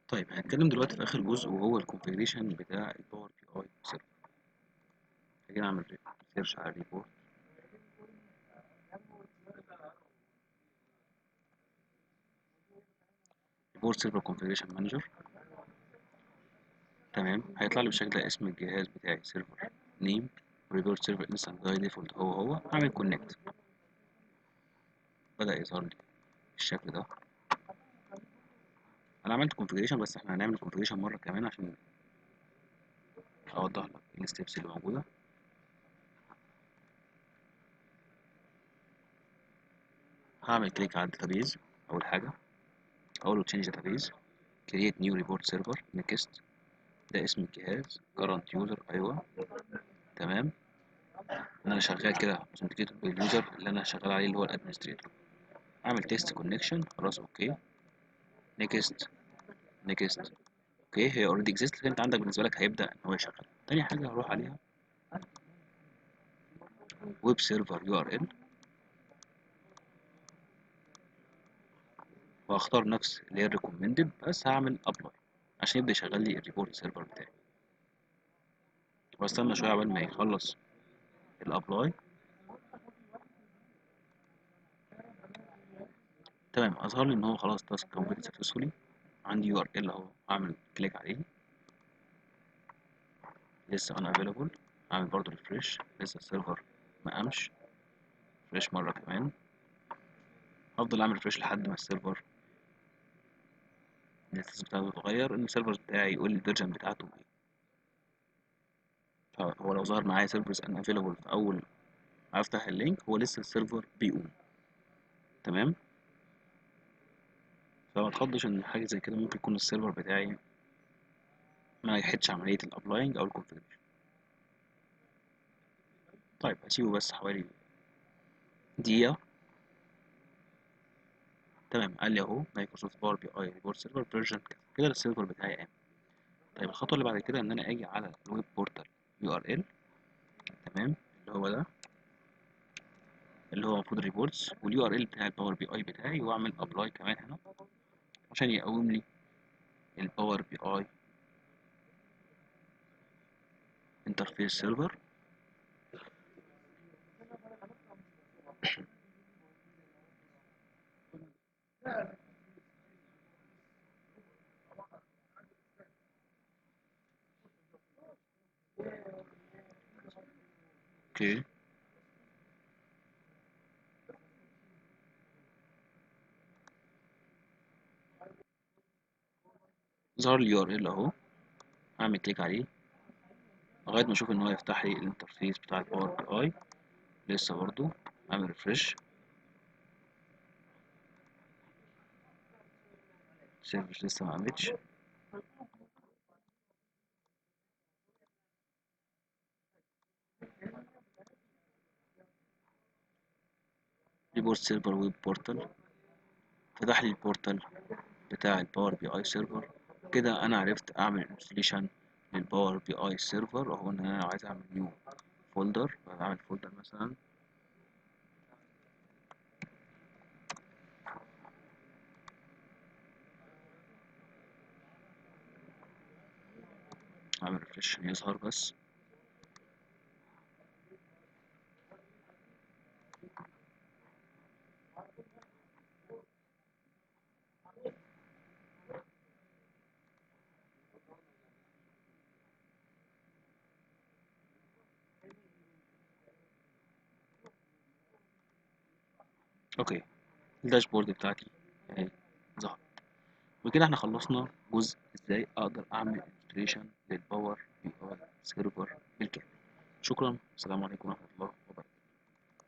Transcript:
طيب هنتكلم دلوقتي في اخر جزء وهو الكونفيجريشن بتاع الباور بي اي سيرفر. هاجي اعمل سيرش على الريبورت. ريبورت سيرفر كونفيجريشن مانجر. تمام، هيطلع لي بالشكل ده اسم الجهاز بتاعي سيرفر نيم، ريبورت سيرفر انستنت باي ديفولت هو هعمل كونكت. بدأ يظهر لي بالشكل ده. انا عملت كونفيجريشن بس احنا هنعمل كونفيجريشن مره كمان عشان اوضح لك الستبس اللي موجوده. هعمل كليك على الداتابيز. اول حاجه اقول له تشينج داتابيز، كرييت نيو ريبورت سيرفر، نيكست. ده اسم الجهاز، كرنت يوزر، ايوه تمام. انا شغال كده اوثنتيكيتد باليوزر اللي انا شغال عليه اللي هو الادمنستريتور. اعمل تيست كونكشن، خلاص اوكي، نيكست نيكست. اوكي، هي اوريدي اكزيست لكن انت عندك بالنسبه لك هيبدا ان هو يشغل. تاني حاجه هروح عليها ويب سيرفر يو ار ال، وهختار نفس اللي هي الريكومندد بس هعمل ابلاي عشان يبدا يشغل لي الريبورت سيرفر بتاعي. واستنى شويه قبل ما يخلص الابلاي. تمام، اظهر لي ان هو خلاص تاسك كومبليت سكسسفولي. عندي يو ار ال اهو، هعمل كليك عليه، لسه ان افيلابل. هعمل برضو ريفريش، لسه السيرفر ما قامش. ريفريش مره كمان، هفضل اعمل ريفريش لحد ما السيرفر الستاتس بتاعته تتغير، ان السيرفر بتاعي يقول لي الفيرجن بتاعته ايه. فهو لو ظهر معايا سيرفرز ان افيلابل في اول ما افتح اللينك هو لسه السيرفر بيقوم. تمام، فما تخضش ان حاجه زي كده ممكن يكون السيرفر بتاعي ما يحدش عمليه الابلاينج او الكونفيجريشن. طيب اسيبه بس حوالي دقيقه. تمام، قال لي اهو مايكروسوفت باور بي اي ريبورت سيرفر فيرجن كذا، كده السيرفر بتاعي قام. طيب الخطوه اللي بعد كده ان انا اجي على الويب بورتال يو ار ال. تمام، اللي هو ده اللي هو المفروض ريبورتس، واليو ار ال بتاع الباور بي اي بتاعي، واعمل ابلاي كمان هنا عشان يقوم لي الباور بي اي انترفيس سيرفر. اوكي، ظهر لي يو ار ال اهو، هعمل كليك عليه لغايه ما اشوف ان هو يفتح لي الانترفيس بتاع الباور بي اي. لسه برضو، اعمل ريفرش، سيرفر لسه ما عملتش. ريبورت سيرفر ويب بورتال، فتح لي البورتال بتاع الباور بي اي سيرفر. كده انا عرفت اعمل انستليشن للباور بي اي سيرفر. وهو ان انا لو عايز اعمل نيو فولدر بعمل فولدر مثلا، اعمل ريفرش عشان يظهر بس. اوكي، الداشبورد بتاعتي اهي ظهر. وكده احنا خلصنا جزء ازاي اقدر اعمل انستليشن للباور بي اي سيرفر بالكامل. شكرا، السلام عليكم ورحمة الله وبركاته.